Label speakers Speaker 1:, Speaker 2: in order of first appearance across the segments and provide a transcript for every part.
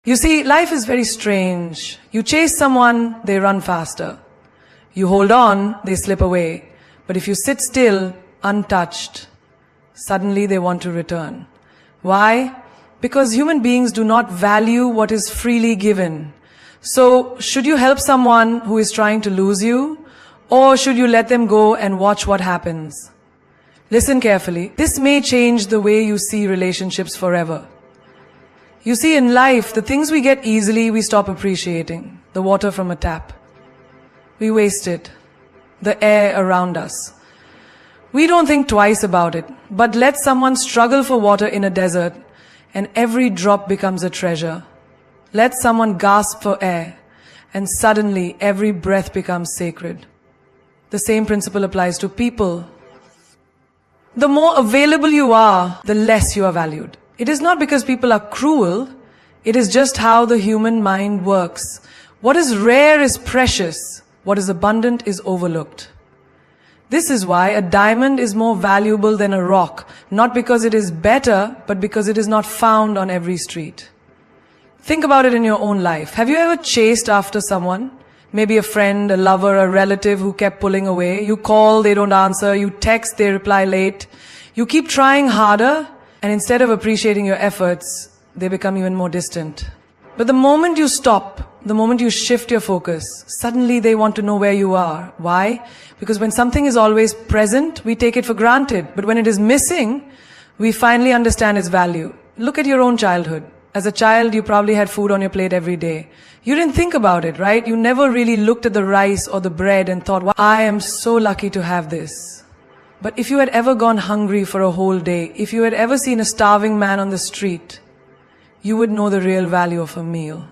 Speaker 1: You see, life is very strange. You chase someone, they run faster. You hold on, they slip away. But if you sit still, untouched, suddenly they want to return. Why? Because human beings do not value what is freely given. So, should you help someone who is trying to lose you? Or should you let them go and watch what happens? Listen carefully. This may change the way you see relationships forever. You see, in life, the things we get easily, we stop appreciating. The water from a tap. We waste it. The air around us. We don't think twice about it. But let someone struggle for water in a desert, and every drop becomes a treasure. Let someone gasp for air, and suddenly every breath becomes sacred. The same principle applies to people. The more available you are, the less you are valued. It is not because people are cruel, it is just how the human mind works. What is rare is precious, what is abundant is overlooked. This is why a diamond is more valuable than a rock, not because it is better, but because it is not found on every street. Think about it in your own life. Have you ever chased after someone? Maybe a friend, a lover, a relative who kept pulling away. You call, they don't answer. You text, they reply late. You keep trying harder, and instead of appreciating your efforts, they become even more distant. But the moment you stop, the moment you shift your focus, suddenly they want to know where you are. Why? Because when something is always present, we take it for granted. But when it is missing, we finally understand its value. Look at your own childhood. As a child, you probably had food on your plate every day. You didn't think about it, right? You never really looked at the rice or the bread and thought, wow, I am so lucky to have this. But if you had ever gone hungry for a whole day, if you had ever seen a starving man on the street, you would know the real value of a meal.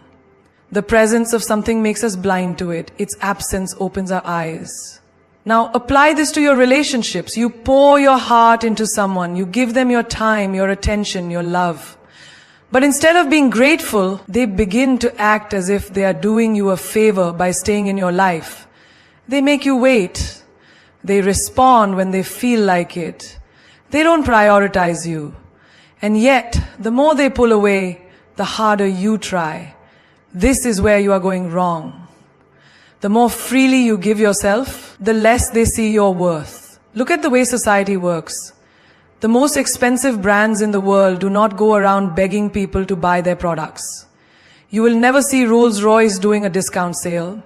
Speaker 1: The presence of something makes us blind to it. Its absence opens our eyes. Now, apply this to your relationships. You pour your heart into someone. You give them your time, your attention, your love. But instead of being grateful, they begin to act as if they are doing you a favor by staying in your life. They make you wait. They respond when they feel like it. They don't prioritize you. And yet, the more they pull away, the harder you try. This is where you are going wrong. The more freely you give yourself, the less they see your worth. Look at the way society works. The most expensive brands in the world do not go around begging people to buy their products. You will never see Rolls-Royce doing a discount sale.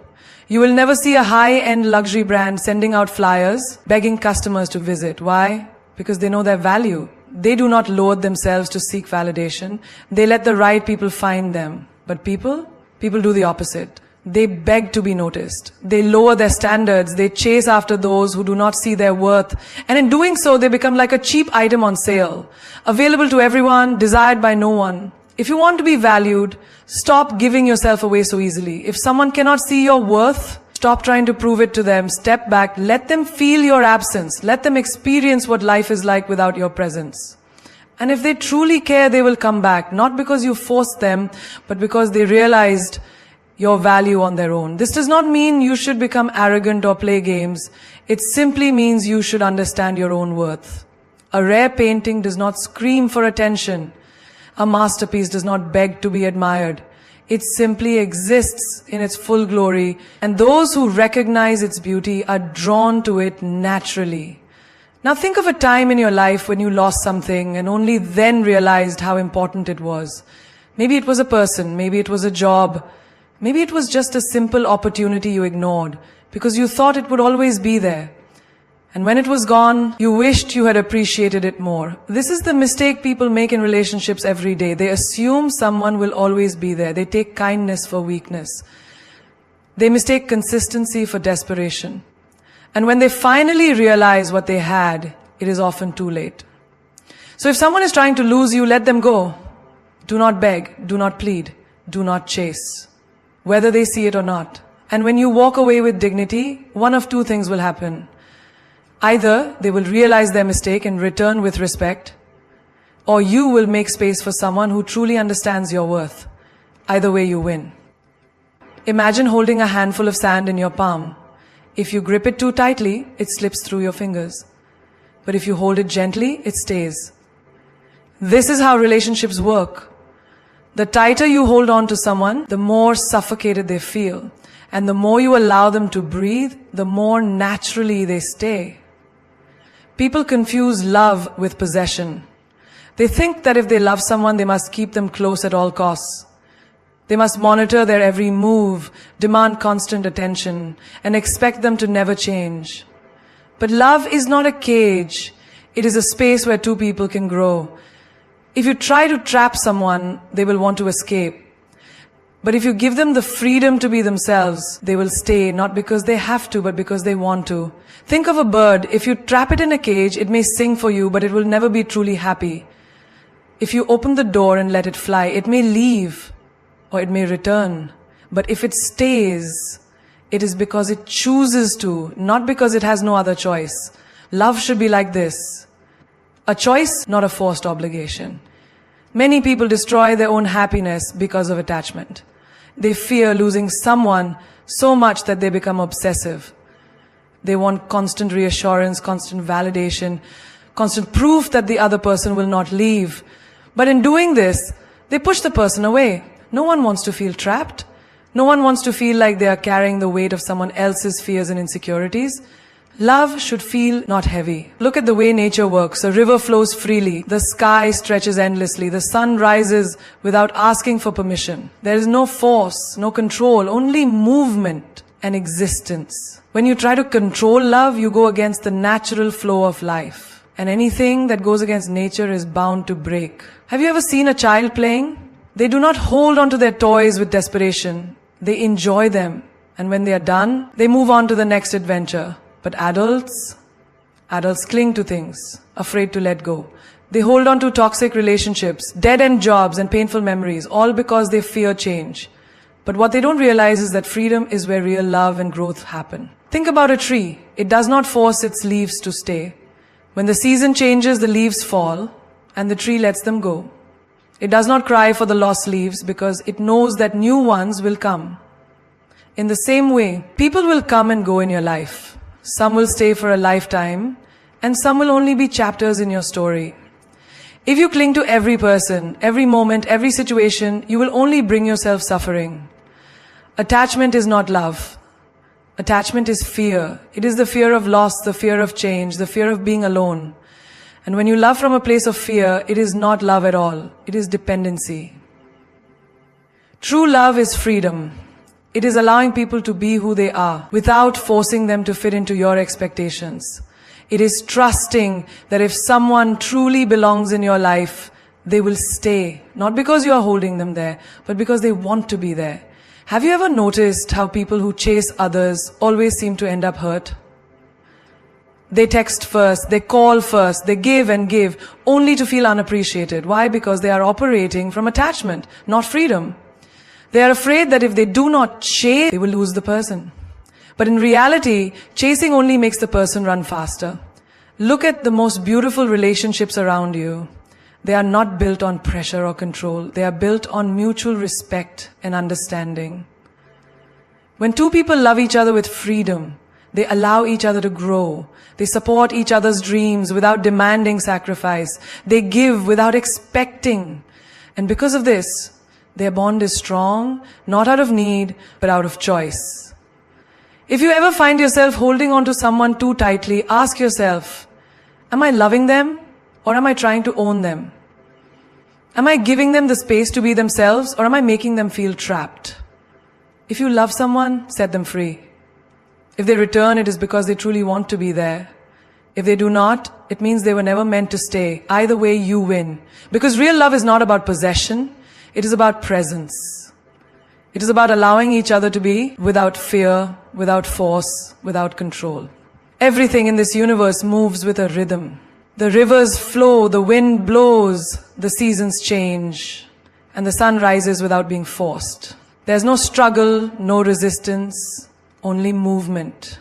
Speaker 1: You will never see a high-end luxury brand sending out flyers, begging customers to visit. Why? Because they know their value. They do not load themselves to seek validation. They let the right people find them. But people do the opposite. They beg to be noticed. They lower their standards. They chase after those who do not see their worth. And in doing so, they become like a cheap item on sale, available to everyone, desired by no one. If you want to be valued, stop giving yourself away so easily. If someone cannot see your worth, stop trying to prove it to them. Step back. Let them feel your absence. Let them experience what life is like without your presence. And if they truly care, they will come back. Not because you forced them, but because they realized your value on their own. This does not mean you should become arrogant or play games. It simply means you should understand your own worth. A rare painting does not scream for attention. A masterpiece does not beg to be admired. It simply exists in its full glory, and those who recognize its beauty are drawn to it naturally. Now think of a time in your life when you lost something and only then realized how important it was. Maybe it was a person, maybe it was a job, maybe it was just a simple opportunity you ignored because you thought it would always be there. And when it was gone, you wished you had appreciated it more. This is the mistake people make in relationships every day. They assume someone will always be there. They take kindness for weakness. They mistake consistency for desperation. And when they finally realize what they had, it is often too late. So if someone is trying to lose you, let them go. Do not beg, do not plead, do not chase, whether they see it or not. And when you walk away with dignity, one of two things will happen. Either they will realize their mistake and return with respect, or you will make space for someone who truly understands your worth. Either way, you win. Imagine holding a handful of sand in your palm. If you grip it too tightly, it slips through your fingers. But if you hold it gently, it stays. This is how relationships work. The tighter you hold on to someone, the more suffocated they feel. And the more you allow them to breathe, the more naturally they stay. People confuse love with possession. They think that if they love someone, they must keep them close at all costs. They must monitor their every move, demand constant attention, and expect them to never change. But love is not a cage. It is a space where two people can grow. If you try to trap someone, they will want to escape. But if you give them the freedom to be themselves, they will stay, not because they have to, but because they want to. Think of a bird. If you trap it in a cage, it may sing for you, but it will never be truly happy. If you open the door and let it fly, it may leave, or it may return. But if it stays, it is because it chooses to, not because it has no other choice. Love should be like this. A choice, not a forced obligation. Many people destroy their own happiness because of attachment. They fear losing someone so much that they become obsessive. They want constant reassurance, constant validation, constant proof that the other person will not leave. But in doing this, they push the person away. No one wants to feel trapped. No one wants to feel like they are carrying the weight of someone else's fears and insecurities. Love should feel not heavy. Look at the way nature works. A river flows freely. The sky stretches endlessly. The sun rises without asking for permission. There is no force, no control, only movement and existence. When you try to control love, you go against the natural flow of life. And anything that goes against nature is bound to break. Have you ever seen a child playing? They do not hold on to their toys with desperation. They enjoy them. And when they are done, they move on to the next adventure. But adults cling to things, afraid to let go. They hold on to toxic relationships, dead-end jobs and painful memories, all because they fear change. But what they don't realize is that freedom is where real love and growth happen. Think about a tree. It does not force its leaves to stay. When the season changes, the leaves fall, and the tree lets them go. It does not cry for the lost leaves because it knows that new ones will come. In the same way, people will come and go in your life. Some will stay for a lifetime, and some will only be chapters in your story. If you cling to every person, every moment, every situation, you will only bring yourself suffering. Attachment is not love. Attachment is fear. It is the fear of loss, the fear of change, the fear of being alone. And when you love from a place of fear, it is not love at all. It is dependency. True love is freedom. It is allowing people to be who they are without forcing them to fit into your expectations. It is trusting that if someone truly belongs in your life, they will stay. Not because you are holding them there, but because they want to be there. Have you ever noticed how people who chase others always seem to end up hurt? They text first, they call first, they give and give, only to feel unappreciated. Why? Because they are operating from attachment, not freedom. They are afraid that if they do not chase, they will lose the person. But in reality, chasing only makes the person run faster. Look at the most beautiful relationships around you. They are not built on pressure or control. They are built on mutual respect and understanding. When two people love each other with freedom, they allow each other to grow. They support each other's dreams without demanding sacrifice. They give without expecting. And because of this, their bond is strong, not out of need, but out of choice. If you ever find yourself holding on to someone too tightly, ask yourself, am I loving them or am I trying to own them? Am I giving them the space to be themselves or am I making them feel trapped? If you love someone, set them free. If they return, it is because they truly want to be there. If they do not, it means they were never meant to stay. Either way, you win. Because real love is not about possession. It is about presence. It is about allowing each other to be without fear, without force, without control. Everything in this universe moves with a rhythm. The rivers flow, the wind blows, the seasons change, and the sun rises without being forced. There's no struggle, no resistance, only movement.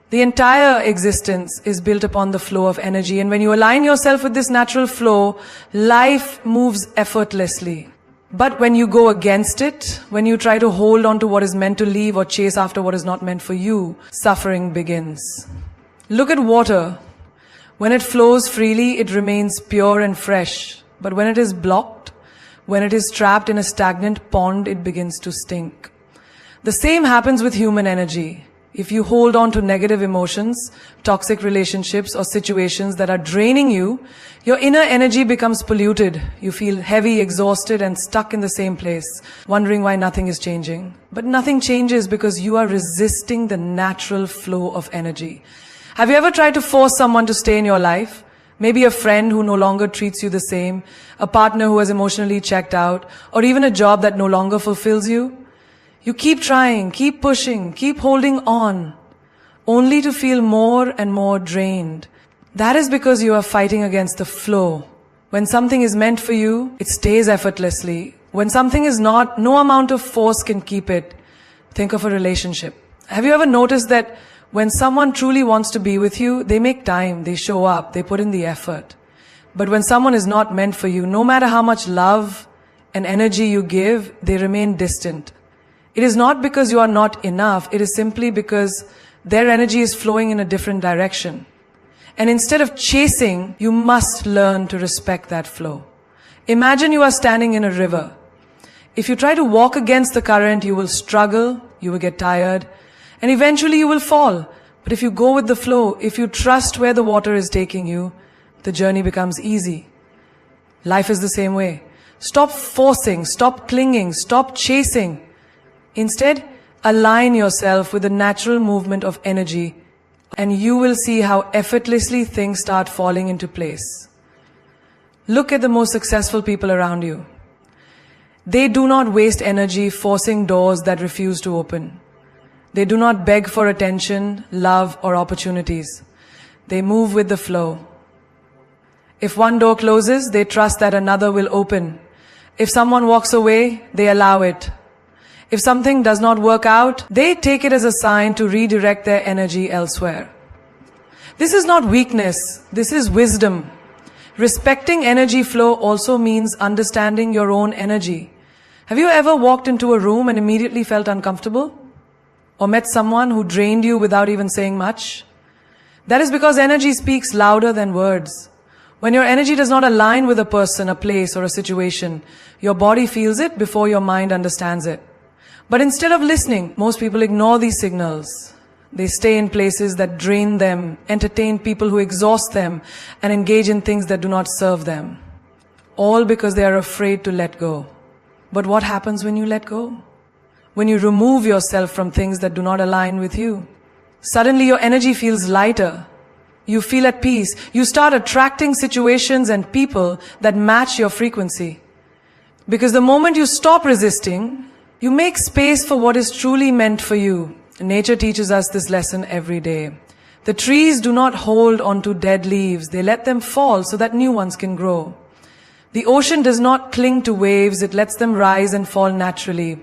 Speaker 1: The entire existence is built upon the flow of energy, and when you align yourself with this natural flow, life moves effortlessly. But when you go against it, when you try to hold on to what is meant to leave or chase after what is not meant for you, suffering begins. Look at water. When it flows freely, it remains pure and fresh. But when it is blocked, When it is trapped in a stagnant pond, it begins to stink. The same happens with human energy. If you hold on to negative emotions, toxic relationships, or situations that are draining you, your inner energy becomes polluted. You feel heavy, exhausted, and stuck in the same place, wondering why nothing is changing. But nothing changes because you are resisting the natural flow of energy. Have you ever tried to force someone to stay in your life? Maybe a friend who no longer treats you the same, a partner who has emotionally checked out, or even a job that no longer fulfills you? You keep trying, keep pushing, keep holding on, only to feel more and more drained. That is because you are fighting against the flow. When something is meant for you, it stays effortlessly. When something is not, no amount of force can keep it. Think of a relationship. Have you ever noticed that when someone truly wants to be with you, they make time, they show up, they put in the effort. But when someone is not meant for you, no matter how much love and energy you give, they remain distant. It is not because you are not enough, it is simply because their energy is flowing in a different direction. And instead of chasing, you must learn to respect that flow. Imagine you are standing in a river. If you try to walk against the current, you will struggle, you will get tired, and eventually you will fall. But if you go with the flow, if you trust where the water is taking you, the journey becomes easy. Life is the same way. Stop forcing, stop clinging, stop chasing. Instead, align yourself with the natural movement of energy, and you will see how effortlessly things start falling into place. Look at the most successful people around you. They do not waste energy forcing doors that refuse to open. They do not beg for attention, love, or opportunities. They move with the flow. If one door closes, they trust that another will open. If someone walks away, they allow it. If something does not work out, they take it as a sign to redirect their energy elsewhere. This is not weakness, this is wisdom. Respecting energy flow also means understanding your own energy. Have you ever walked into a room and immediately felt uncomfortable? Or met someone who drained you without even saying much? That is because energy speaks louder than words. When your energy does not align with a person, a place, or a situation, your body feels it before your mind understands it. But instead of listening, most people ignore these signals. They stay in places that drain them, entertain people who exhaust them, and engage in things that do not serve them. All because they are afraid to let go. But what happens when you let go? When you remove yourself from things that do not align with you, suddenly your energy feels lighter. You feel at peace. You start attracting situations and people that match your frequency. Because the moment you stop resisting, you make space for what is truly meant for you. Nature teaches us this lesson every day. The trees do not hold onto dead leaves. They let them fall so that new ones can grow. The ocean does not cling to waves. It lets them rise and fall naturally.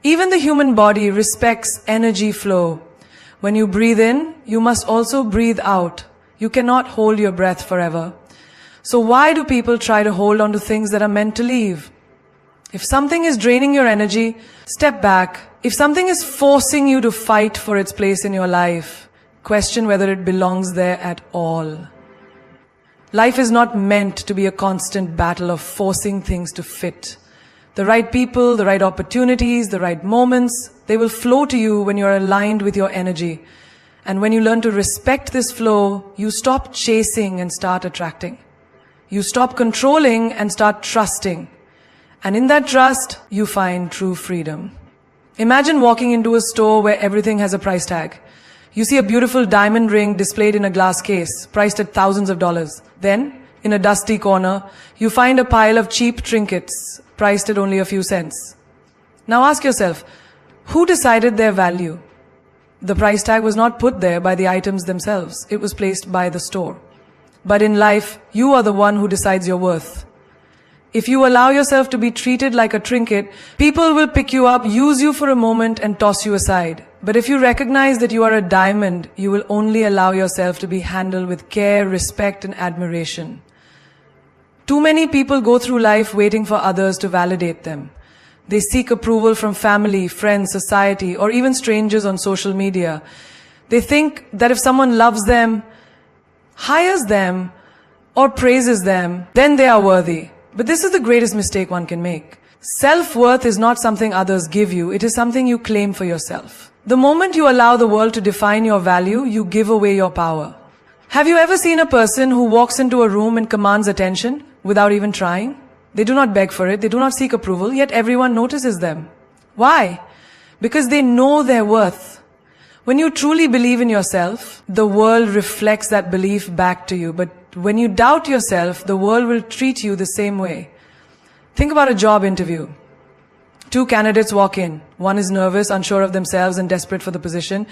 Speaker 1: Even the human body respects energy flow. When you breathe in, you must also breathe out. You cannot hold your breath forever. So why do people try to hold on to things that are meant to leave? If something is draining your energy, step back. If something is forcing you to fight for its place in your life, question whether it belongs there at all. Life is not meant to be a constant battle of forcing things to fit. The right people, the right opportunities, the right moments, they will flow to you when you are aligned with your energy. And when you learn to respect this flow, you stop chasing and start attracting. You stop controlling and start trusting. And in that trust, you find true freedom. Imagine walking into a store where everything has a price tag. You see a beautiful diamond ring displayed in a glass case, priced at thousands of dollars. Then, in a dusty corner, you find a pile of cheap trinkets, priced at only a few cents. Now ask yourself, who decided their value? The price tag was not put there by the items themselves. It was placed by the store. But in life, you are the one who decides your worth. If you allow yourself to be treated like a trinket, people will pick you up, use you for a moment, and toss you aside. But if you recognize that you are a diamond, you will only allow yourself to be handled with care, respect, and admiration. Too many people go through life waiting for others to validate them. They seek approval from family, friends, society, or even strangers on social media. They think that if someone loves them, hires them, or praises them, then they are worthy. But this is the greatest mistake one can make. Self-worth is not something others give you, it is something you claim for yourself. The moment you allow the world to define your value, you give away your power. Have you ever seen a person who walks into a room and commands attention without even trying? They do not beg for it, they do not seek approval, yet everyone notices them. Why? Because they know their worth. When you truly believe in yourself, the world reflects that belief back to you. But when you doubt yourself, the world will treat you the same way. Think about a job interview. 2 candidates walk in. One is nervous, unsure of themselves, and desperate for the position.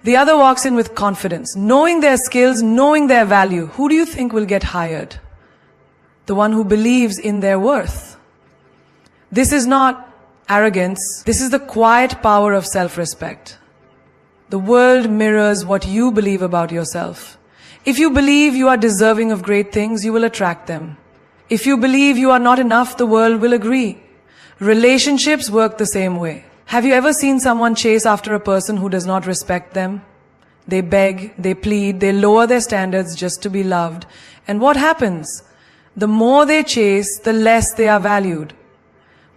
Speaker 1: The other walks in with confidence, knowing their skills, knowing their value. Who do you think will get hired? The one who believes in their worth. This is not arrogance. This is the quiet power of self-respect. The world mirrors what you believe about yourself. If you believe you are deserving of great things, you will attract them. If you believe you are not enough, the world will agree. Relationships work the same way. Have you ever seen someone chase after a person who does not respect them? They beg, they plead, they lower their standards just to be loved. And what happens? The more they chase, the less they are valued.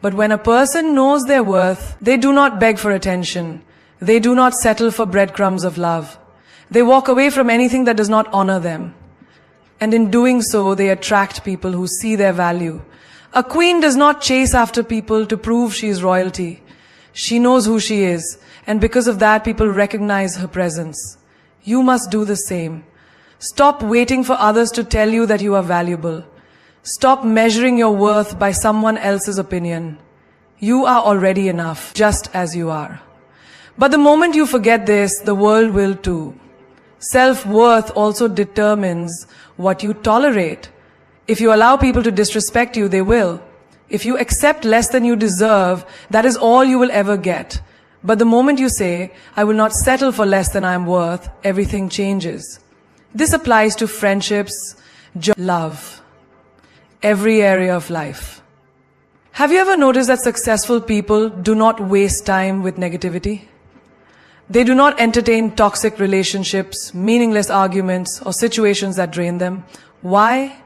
Speaker 1: But when a person knows their worth, they do not beg for attention. They do not settle for breadcrumbs of love. They walk away from anything that does not honor them. And in doing so, they attract people who see their value. A queen does not chase after people to prove she is royalty. She knows who she is, and because of that, people recognize her presence. You must do the same. Stop waiting for others to tell you that you are valuable. Stop measuring your worth by someone else's opinion. You are already enough, just as you are. But the moment you forget this, the world will too. Self-worth also determines what you tolerate. If you allow people to disrespect you, they will. If you accept less than you deserve, that is all you will ever get. But the moment you say, I will not settle for less than I am worth, everything changes. This applies to friendships, love, every area of life. Have you ever noticed that successful people do not waste time with negativity? They do not entertain toxic relationships, meaningless arguments, or situations that drain them. Why?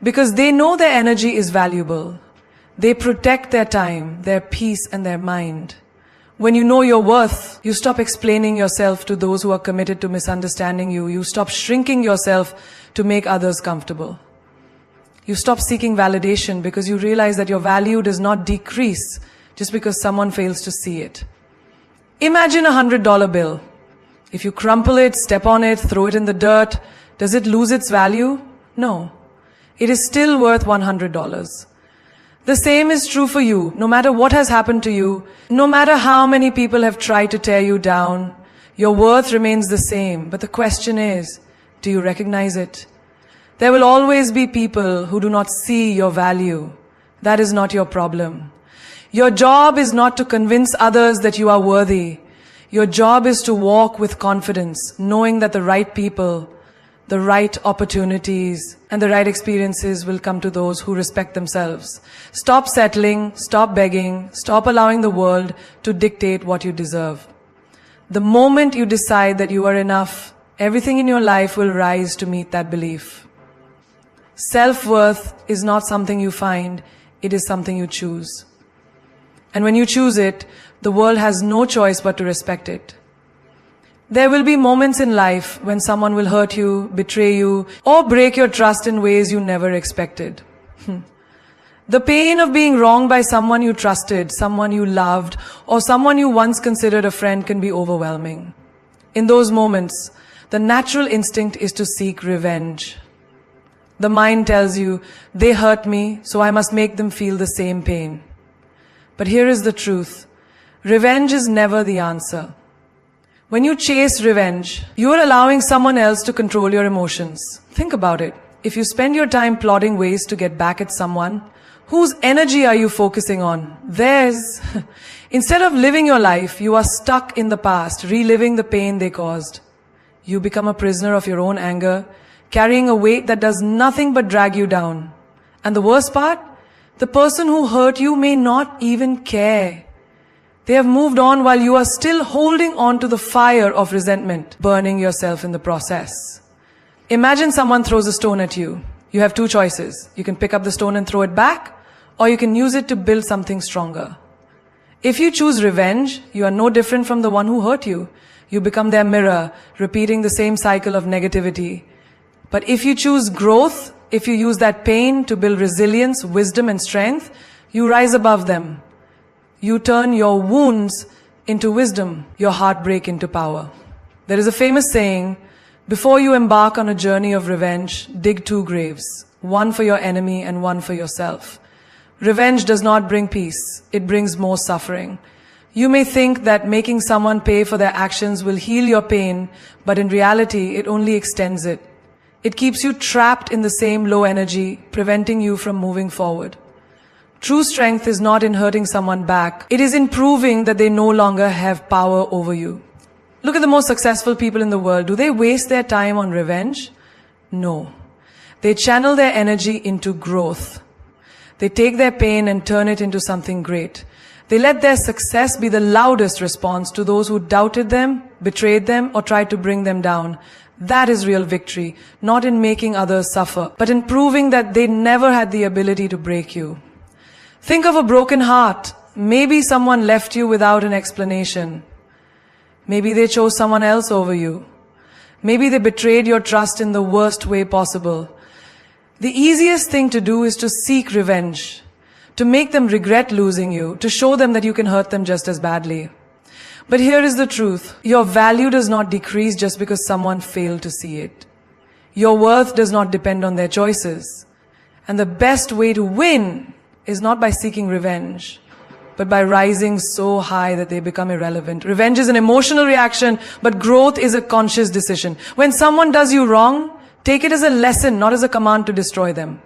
Speaker 1: Because they know their energy is valuable. They protect their time, their peace, and their mind. When you know your worth, you stop explaining yourself to those who are committed to misunderstanding you. You stop shrinking yourself to make others comfortable. You stop seeking validation because you realize that your value does not decrease just because someone fails to see it. Imagine $100 bill. If you crumple it, step on it, throw it in the dirt, does it lose its value? No. It is still worth $100. The same is true for you. No matter what has happened to you, no matter how many people have tried to tear you down, your worth remains the same. But the question is, do you recognize it? There will always be people who do not see your value. That is not your problem. Your job is not to convince others that you are worthy. Your job is to walk with confidence, knowing that the right people, the right opportunities, and the right experiences will come to those who respect themselves. Stop settling, stop begging, stop allowing the world to dictate what you deserve. The moment you decide that you are enough, everything in your life will rise to meet that belief. Self-worth is not something you find, it is something you choose. And when you choose it, the world has no choice but to respect it. There will be moments in life when someone will hurt you, betray you, or break your trust in ways you never expected. The pain of being wronged by someone you trusted, someone you loved, or someone you once considered a friend can be overwhelming. In those moments, the natural instinct is to seek revenge. The mind tells you, they hurt me, so I must make them feel the same pain. But here is the truth. Revenge is never the answer. When you chase revenge, you are allowing someone else to control your emotions. Think about it. If you spend your time plotting ways to get back at someone, whose energy are you focusing on? Theirs. Instead of living your life, you are stuck in the past, reliving the pain they caused. You become a prisoner of your own anger, carrying a weight that does nothing but drag you down. And the worst part? The person who hurt you may not even care. They have moved on while you are still holding on to the fire of resentment, burning yourself in the process. Imagine someone throws a stone at you. You have two choices. You can pick up the stone and throw it back, or you can use it to build something stronger. If you choose revenge, you are no different from the one who hurt you. You become their mirror, repeating the same cycle of negativity. But if you choose growth, if you use that pain to build resilience, wisdom, and strength, you rise above them. You turn your wounds into wisdom, your heartbreak into power. There is a famous saying, before you embark on a journey of revenge, dig two graves, one for your enemy and one for yourself. Revenge does not bring peace. It brings more suffering. You may think that making someone pay for their actions will heal your pain, but in reality, it only extends it. It keeps you trapped in the same low energy, preventing you from moving forward. True strength is not in hurting someone back. It is in proving that they no longer have power over you. Look at the most successful people in the world. Do they waste their time on revenge? No. They channel their energy into growth. They take their pain and turn it into something great. They let their success be the loudest response to those who doubted them, betrayed them, or tried to bring them down. That is real victory, not in making others suffer, but in proving that they never had the ability to break you. Think of a broken heart. Maybe someone left you without an explanation. Maybe they chose someone else over you. Maybe they betrayed your trust in the worst way possible. The easiest thing to do is to seek revenge, to make them regret losing you, to show them that you can hurt them just as badly. But here is the truth. Your value does not decrease just because someone failed to see it. Your worth does not depend on their choices. And the best way to win is not by seeking revenge, but by rising so high that they become irrelevant. Revenge is an emotional reaction, but growth is a conscious decision. When someone does you wrong, take it as a lesson, not as a command to destroy them.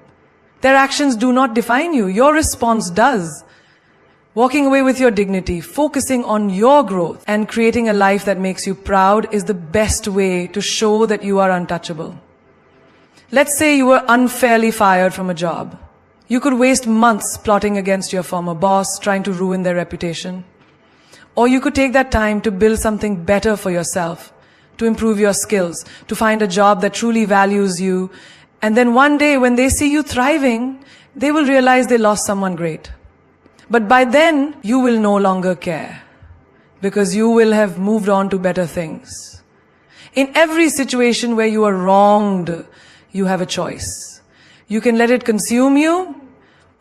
Speaker 1: Their actions do not define you. Your response does. Walking away with your dignity, focusing on your growth, and creating a life that makes you proud is the best way to show that you are untouchable. Let's say you were unfairly fired from a job. You could waste months plotting against your former boss, trying to ruin their reputation. Or you could take that time to build something better for yourself, to improve your skills, to find a job that truly values you. And then one day when they see you thriving, they will realize they lost someone great. But by then, you will no longer care, because you will have moved on to better things. In every situation where you are wronged, you have a choice. You can let it consume you,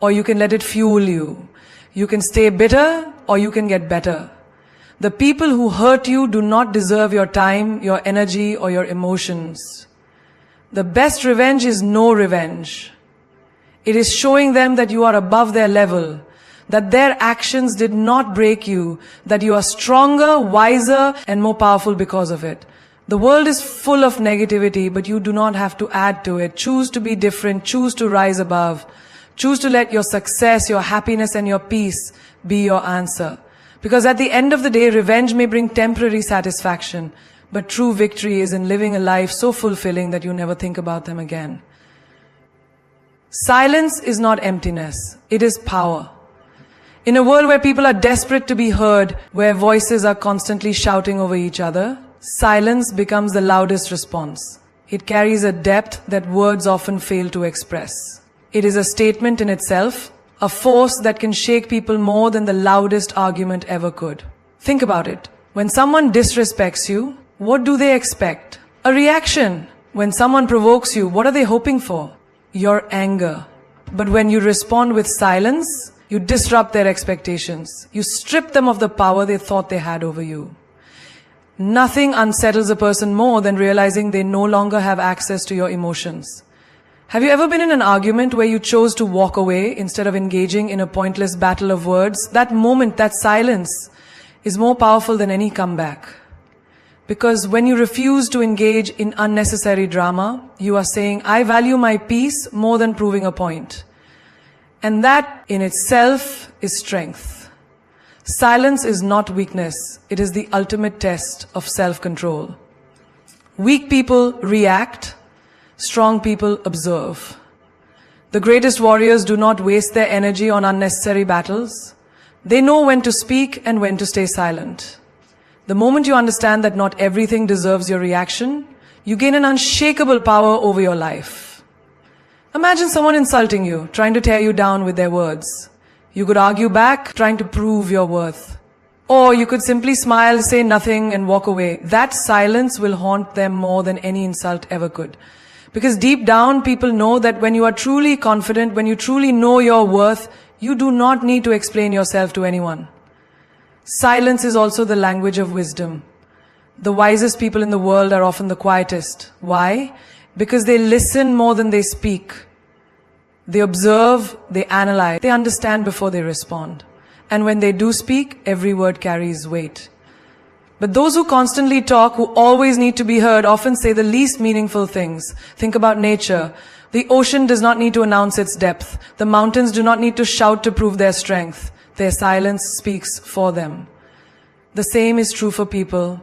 Speaker 1: or you can let it fuel you. You can stay bitter, or you can get better. The people who hurt you do not deserve your time, your energy, or your emotions. The best revenge is no revenge. It is showing them that you are above their level, that their actions did not break you, that you are stronger, wiser, and more powerful because of it. The world is full of negativity, but you do not have to add to it. Choose to be different. Choose to rise above. Choose to let your success, your happiness, and your peace be your answer. Because at the end of the day, revenge may bring temporary satisfaction, but true victory is in living a life so fulfilling that you never think about them again. Silence is not emptiness. It is power. In a world where people are desperate to be heard, where voices are constantly shouting over each other, silence becomes the loudest response. It carries a depth that words often fail to express. It is a statement in itself, a force that can shake people more than the loudest argument ever could. Think about it. When someone disrespects you, what do they expect? A reaction. When someone provokes you, what are they hoping for? Your anger. But when you respond with silence, you disrupt their expectations. You strip them of the power they thought they had over you. Nothing unsettles a person more than realizing they no longer have access to your emotions. Have you ever been in an argument where you chose to walk away instead of engaging in a pointless battle of words? That moment, that silence, is more powerful than any comeback. Because when you refuse to engage in unnecessary drama, you are saying, I value my peace more than proving a point. And that in itself is strength. Silence is not weakness. It is the ultimate test of self-control. Weak people react. Strong people observe. The greatest warriors do not waste their energy on unnecessary battles. They know when to speak and when to stay silent. The moment you understand that not everything deserves your reaction, you gain an unshakable power over your life. Imagine someone insulting you, trying to tear you down with their words. You could argue back, trying to prove your worth. Or you could simply smile, say nothing, and walk away. That silence will haunt them more than any insult ever could. Because deep down, people know that when you are truly confident, when you truly know your worth, you do not need to explain yourself to anyone. Silence is also the language of wisdom. The wisest people in the world are often the quietest. Why? Because they listen more than they speak. They observe, they analyze, they understand before they respond. And when they do speak, every word carries weight. But those who constantly talk, who always need to be heard, often say the least meaningful things. Think about nature. The ocean does not need to announce its depth. The mountains do not need to shout to prove their strength. Their silence speaks for them. The same is true for people.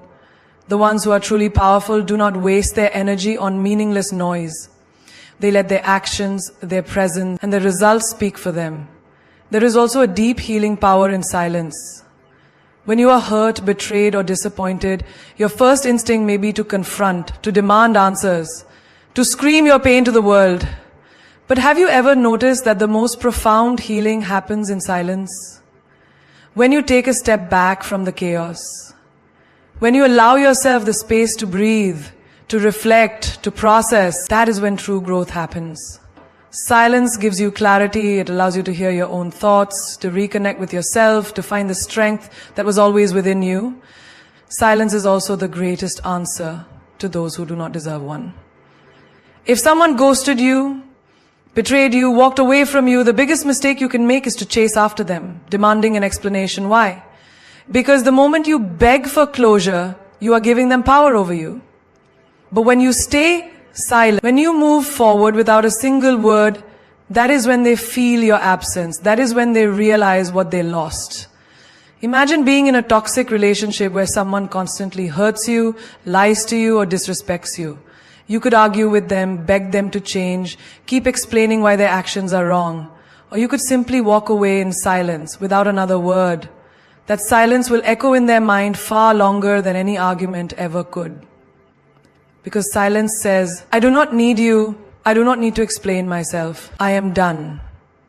Speaker 1: The ones who are truly powerful do not waste their energy on meaningless noise. They let their actions, their presence, and the results speak for them. There is also a deep healing power in silence. When you are hurt, betrayed, or disappointed, your first instinct may be to confront, to demand answers, to scream your pain to the world. But have you ever noticed that the most profound healing happens in silence? When you take a step back from the chaos. When you allow yourself the space to breathe, to reflect, to process, that is when true growth happens. Silence gives you clarity, it allows you to hear your own thoughts, to reconnect with yourself, to find the strength that was always within you. Silence is also the greatest answer to those who do not deserve one. If someone ghosted you, betrayed you, walked away from you, the biggest mistake you can make is to chase after them, demanding an explanation. Why? Because the moment you beg for closure, you are giving them power over you. But when you stay silent, when you move forward without a single word, that is when they feel your absence. That is when they realize what they lost. Imagine being in a toxic relationship where someone constantly hurts you, lies to you, or disrespects you. You could argue with them, beg them to change, keep explaining why their actions are wrong. Or you could simply walk away in silence without another word. That silence will echo in their mind far longer than any argument ever could. Because silence says, I do not need you, I do not need to explain myself, I am done.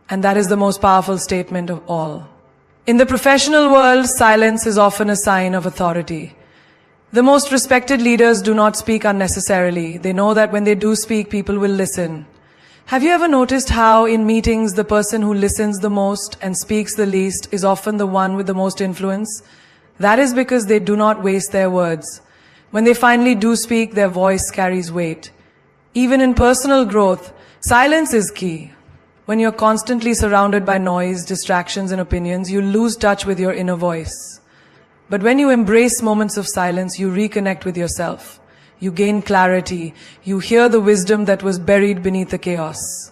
Speaker 1: And that is the most powerful statement of all. In the professional world, silence is often a sign of authority. The most respected leaders do not speak unnecessarily. They know that when they do speak, people will listen. Have you ever noticed how in meetings, the person who listens the most and speaks the least is often the one with the most influence? That is because they do not waste their words. When they finally do speak, their voice carries weight. Even in personal growth, silence is key. When you're constantly surrounded by noise, distractions, and opinions, you lose touch with your inner voice. But when you embrace moments of silence, you reconnect with yourself. You gain clarity. You hear the wisdom that was buried beneath the chaos.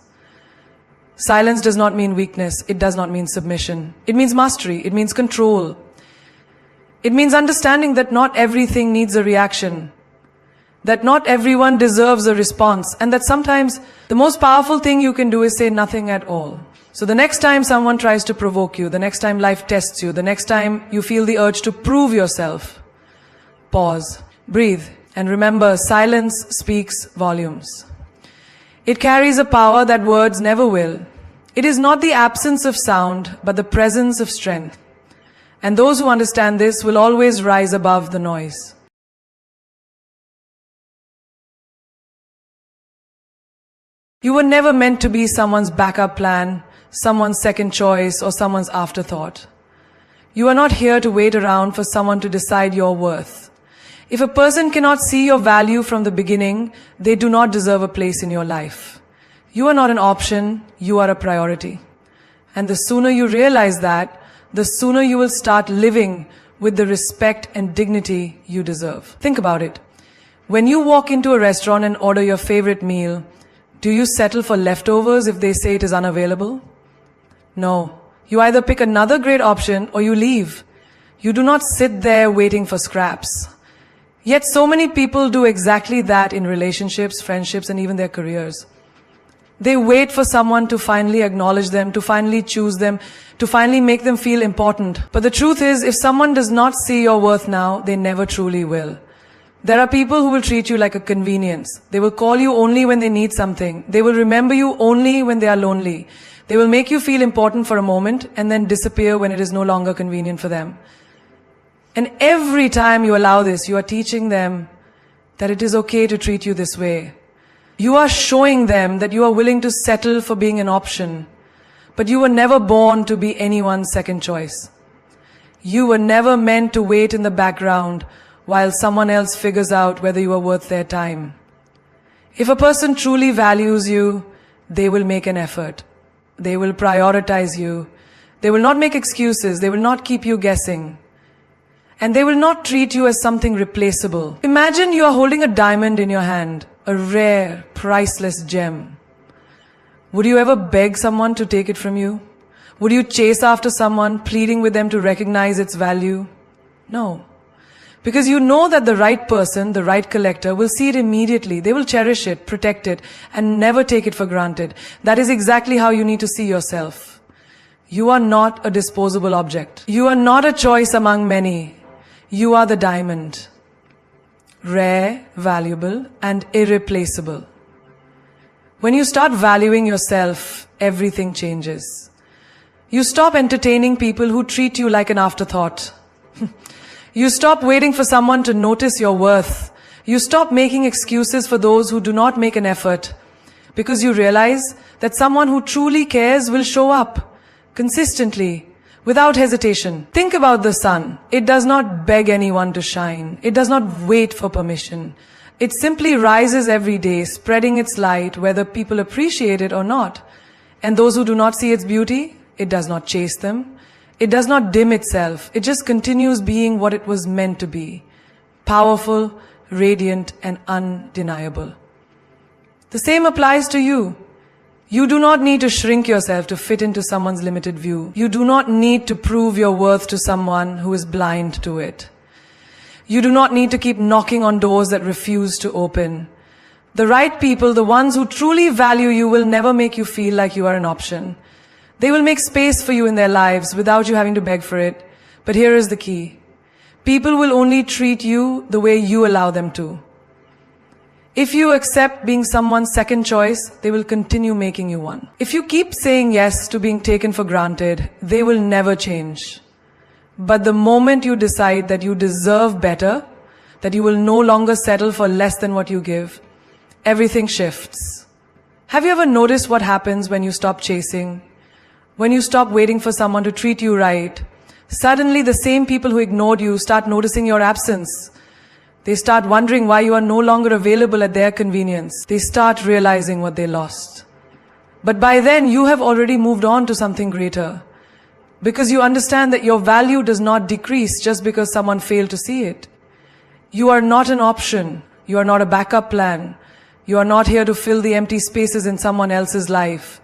Speaker 1: Silence does not mean weakness. It does not mean submission. It means mastery. It means control. It means understanding that not everything needs a reaction, that not everyone deserves a response, and that sometimes the most powerful thing you can do is say nothing at all. So the next time someone tries to provoke you, the next time life tests you, the next time you feel the urge to prove yourself, pause, breathe, and remember, silence speaks volumes. It carries a power that words never will. It is not the absence of sound, but the presence of strength. And those who understand this will always rise above the noise. You were never meant to be someone's backup plan, someone's second choice, or someone's afterthought. You are not here to wait around for someone to decide your worth. If a person cannot see your value from the beginning, they do not deserve a place in your life. You are not an option, you are a priority. And the sooner you realize that, the sooner you will start living with the respect and dignity you deserve. Think about it. When you walk into a restaurant and order your favorite meal, do you settle for leftovers if they say it is unavailable? No. You either pick another great option or you leave. You do not sit there waiting for scraps. Yet so many people do exactly that in relationships, friendships, and even their careers. They wait for someone to finally acknowledge them, to finally choose them, to finally make them feel important. But the truth is, if someone does not see your worth now, they never truly will. There are people who will treat you like a convenience. They will call you only when they need something. They will remember you only when they are lonely. They will make you feel important for a moment and then disappear when it is no longer convenient for them. And every time you allow this, you are teaching them that it is okay to treat you this way. You are showing them that you are willing to settle for being an option, but you were never born to be anyone's second choice. You were never meant to wait in the background while someone else figures out whether you are worth their time. If a person truly values you, they will make an effort. They will prioritize you. They will not make excuses. They will not keep you guessing. And they will not treat you as something replaceable. Imagine you are holding a diamond in your hand, a rare, priceless gem. Would you ever beg someone to take it from you? Would you chase after someone, pleading with them to recognize its value? No. Because you know that the right person, the right collector, will see it immediately. They will cherish it, protect it, and never take it for granted. That is exactly how you need to see yourself. You are not a disposable object. You are not a choice among many. You are the diamond. Rare, valuable, and irreplaceable. When you start valuing yourself, everything changes. You stop entertaining people who treat you like an afterthought. You stop waiting for someone to notice your worth. You stop making excuses for those who do not make an effort, because you realize that someone who truly cares will show up consistently, without hesitation. Think about the sun. It does not beg anyone to shine. It does not wait for permission. It simply rises every day, spreading its light whether people appreciate it or not. And those who do not see its beauty, it does not chase them. It does not dim itself. It just continues being what it was meant to be. Powerful, radiant, and undeniable. The same applies to you. You do not need to shrink yourself to fit into someone's limited view. You do not need to prove your worth to someone who is blind to it. You do not need to keep knocking on doors that refuse to open. The right people, the ones who truly value you, will never make you feel like you are an option. They will make space for you in their lives without you having to beg for it. But here is the key. People will only treat you the way you allow them to. If you accept being someone's second choice, they will continue making you one. If you keep saying yes to being taken for granted, they will never change. But the moment you decide that you deserve better, that you will no longer settle for less than what you give, everything shifts. Have you ever noticed what happens when you stop chasing? When you stop waiting for someone to treat you right, suddenly the same people who ignored you start noticing your absence. They start wondering why you are no longer available at their convenience. They start realizing what they lost. But by then, you have already moved on to something greater. Because you understand that your value does not decrease just because someone failed to see it. You are not an option. You are not a backup plan. You are not here to fill the empty spaces in someone else's life.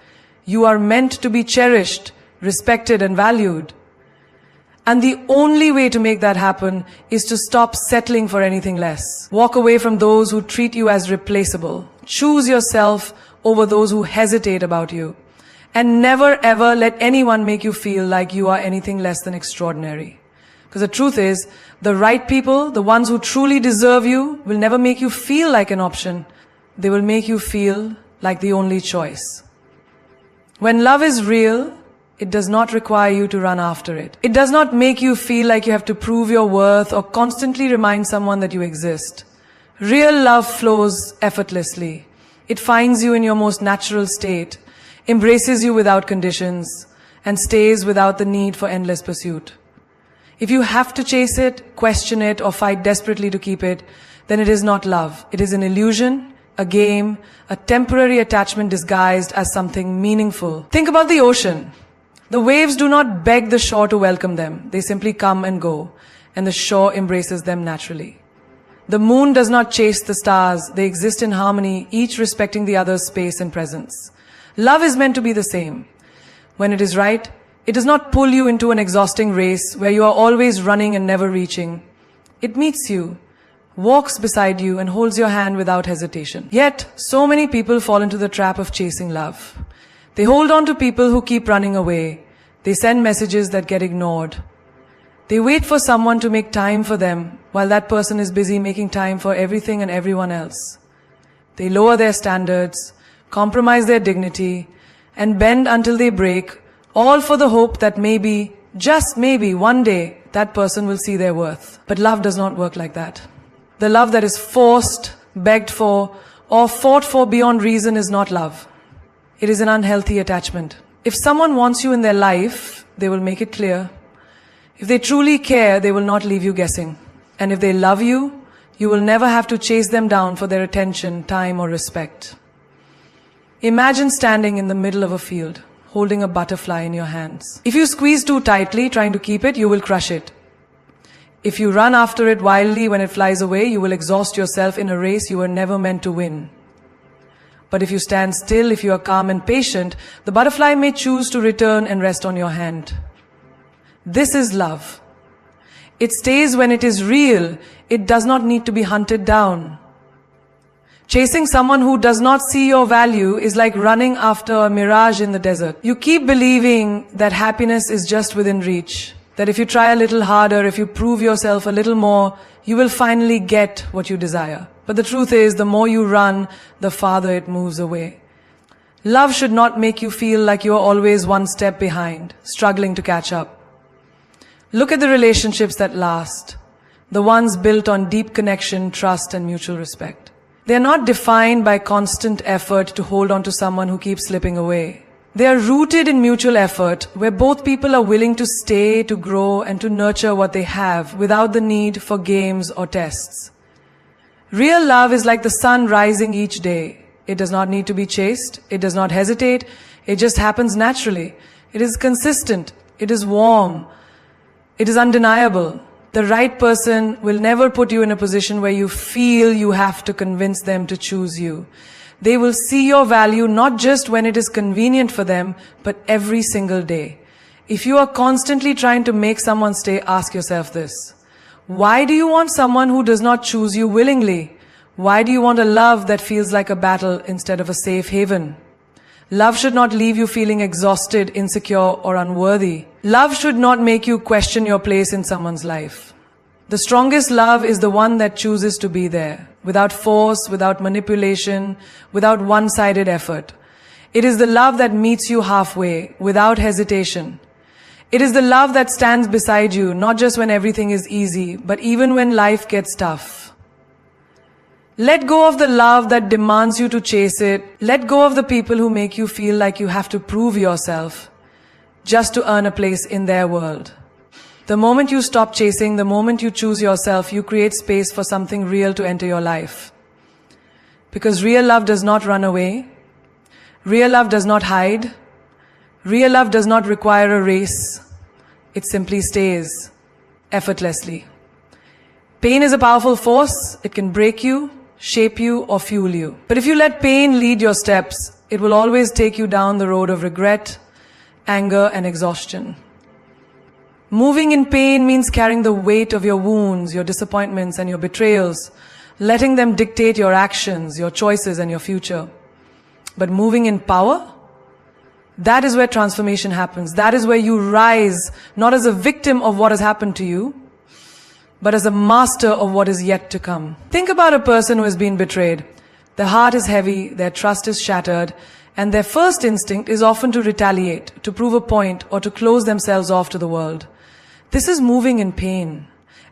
Speaker 1: You are meant to be cherished, respected, and valued. And the only way to make that happen is to stop settling for anything less. Walk away from those who treat you as replaceable. Choose yourself over those who hesitate about you. And never ever let anyone make you feel like you are anything less than extraordinary. Because the truth is, the right people, the ones who truly deserve you, will never make you feel like an option. They will make you feel like the only choice. When love is real, it does not require you to run after it. It does not make you feel like you have to prove your worth or constantly remind someone that you exist. Real love flows effortlessly. It finds you in your most natural state, embraces you without conditions, and stays without the need for endless pursuit. If you have to chase it, question it, or fight desperately to keep it, then it is not love. It is an illusion, a game, a temporary attachment disguised as something meaningful. Think about the ocean. The waves do not beg the shore to welcome them. They simply come and go, and the shore embraces them naturally. The moon does not chase the stars. They exist in harmony, each respecting the other's space and presence. Love is meant to be the same. When it is right, it does not pull you into an exhausting race where you are always running and never reaching. It meets you, walks beside you, and holds your hand without hesitation. Yet, so many people fall into the trap of chasing love. They hold on to people who keep running away. They send messages that get ignored. They wait for someone to make time for them while that person is busy making time for everything and everyone else. They lower their standards, compromise their dignity, and bend until they break, all for the hope that maybe, just maybe, one day, that person will see their worth. But love does not work like that. The love that is forced, begged for, or fought for beyond reason is not love. It is an unhealthy attachment. If someone wants you in their life, they will make it clear. If they truly care, they will not leave you guessing. And if they love you, you will never have to chase them down for their attention, time, or respect. Imagine standing in the middle of a field, holding a butterfly in your hands. If you squeeze too tightly, trying to keep it, you will crush it. If you run after it wildly when it flies away, you will exhaust yourself in a race you were never meant to win. But if you stand still, if you are calm and patient, the butterfly may choose to return and rest on your hand. This is love. It stays when it is real. It does not need to be hunted down. Chasing someone who does not see your value is like running after a mirage in the desert. You keep believing that happiness is just within reach, that if you try a little harder, if you prove yourself a little more, you will finally get what you desire. But the truth is, the more you run, the farther it moves away. Love should not make you feel like you are always one step behind, struggling to catch up. Look at the relationships that last, the ones built on deep connection, trust, and mutual respect. They are not defined by constant effort to hold on to someone who keeps slipping away. They are rooted in mutual effort, where both people are willing to stay, to grow, and to nurture what they have without the need for games or tests. Real love is like the sun rising each day. It does not need to be chased. It does not hesitate. It just happens naturally. It is consistent. It is warm. It is undeniable. The right person will never put you in a position where you feel you have to convince them to choose you. They will see your value not just when it is convenient for them, but every single day. If you are constantly trying to make someone stay, ask yourself this. Why do you want someone who does not choose you willingly? Why do you want a love that feels like a battle instead of a safe haven? Love should not leave you feeling exhausted, insecure, or unworthy. Love should not make you question your place in someone's life. The strongest love is the one that chooses to be there, without force, without manipulation, without one-sided effort. It is the love that meets you halfway, without hesitation. It is the love that stands beside you, not just when everything is easy, but even when life gets tough. Let go of the love that demands you to chase it. Let go of the people who make you feel like you have to prove yourself just to earn a place in their world. The moment you stop chasing, the moment you choose yourself, you create space for something real to enter your life. Because real love does not run away. Real love does not hide. Real love does not require a race. It simply stays effortlessly. Pain is a powerful force. It can break you, shape you, or fuel you. But if you let pain lead your steps, it will always take you down the road of regret, anger, and exhaustion. Moving in pain means carrying the weight of your wounds, your disappointments, and your betrayals, letting them dictate your actions, your choices, and your future. But moving in power, that is where transformation happens. That is where you rise, not as a victim of what has happened to you, but as a master of what is yet to come. Think about a person who has been betrayed. Their heart is heavy, their trust is shattered, and their first instinct is often to retaliate, to prove a point, or to close themselves off to the world. This is moving in pain.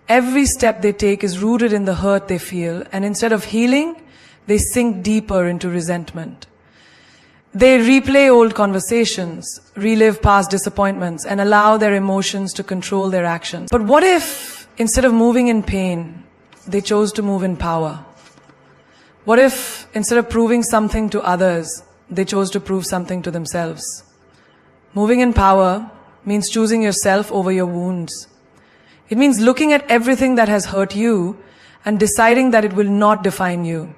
Speaker 1: Every step they take is rooted in the hurt they feel, and instead of healing, they sink deeper into resentment. They replay old conversations, relive past disappointments, and allow their emotions to control their actions. But what if, instead of moving in pain, they chose to move in power? What if, instead of proving something to others, they chose to prove something to themselves? Moving in power means choosing yourself over your wounds. It means looking at everything that has hurt you and deciding that it will not define you.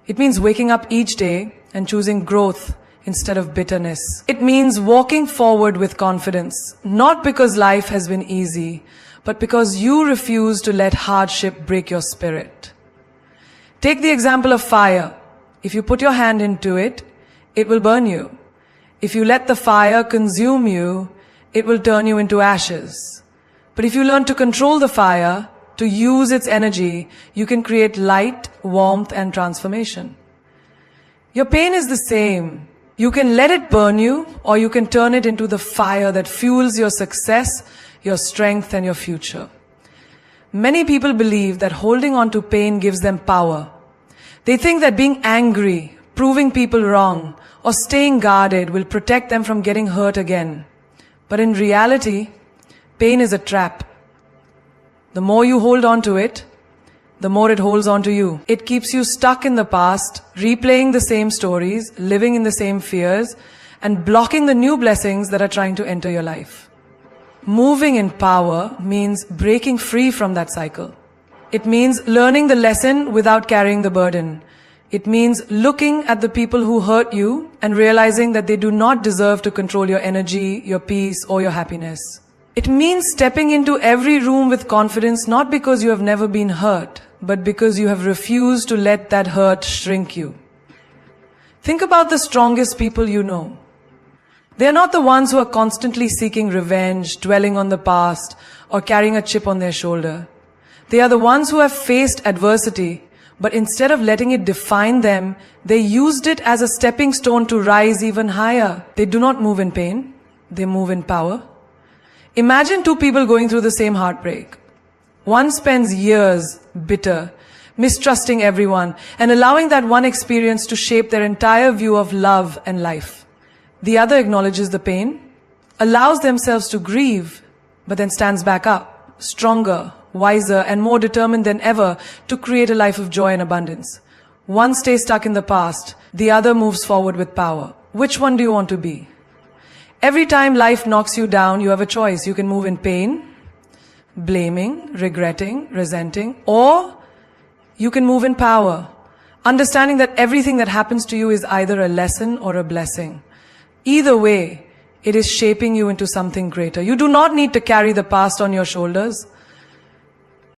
Speaker 1: It means waking up each day and choosing growth instead of bitterness. It means walking forward with confidence, not because life has been easy, but because you refuse to let hardship break your spirit. Take the example of fire. If you put your hand into it, it will burn you. If you let the fire consume you, it will turn you into ashes. But if you learn to control the fire, to use its energy, you can create light, warmth, and transformation. Your pain is the same. You can let it burn you, or you can turn it into the fire that fuels your success, your strength, and your future. Many people believe that holding on to pain gives them power. They think that being angry, proving people wrong, or staying guarded will protect them from getting hurt again. But in reality, pain is a trap. The more you hold on to it, the more it holds on to you. It keeps you stuck in the past, replaying the same stories, living in the same fears, and blocking the new blessings that are trying to enter your life. Moving in power means breaking free from that cycle. It means learning the lesson without carrying the burden. It means looking at the people who hurt you and realizing that they do not deserve to control your energy, your peace, or your happiness. It means stepping into every room with confidence, not because you have never been hurt, but because you have refused to let that hurt shrink you. Think about the strongest people you know. They are not the ones who are constantly seeking revenge, dwelling on the past, or carrying a chip on their shoulder. They are the ones who have faced adversity, but instead of letting it define them, they used it as a stepping stone to rise even higher. They do not move in pain, they move in power. Imagine two people going through the same heartbreak. One spends years bitter, mistrusting everyone, and allowing that one experience to shape their entire view of love and life. The other acknowledges the pain, allows themselves to grieve, but then stands back up, stronger, wiser, and more determined than ever to create a life of joy and abundance. One stays stuck in the past, the other moves forward with power. Which one do you want to be? Every time life knocks you down, you have a choice. You can move in pain, blaming, regretting, resenting, or you can move in power, understanding that everything that happens to you is either a lesson or a blessing. Either way, it is shaping you into something greater. You do not need to carry the past on your shoulders.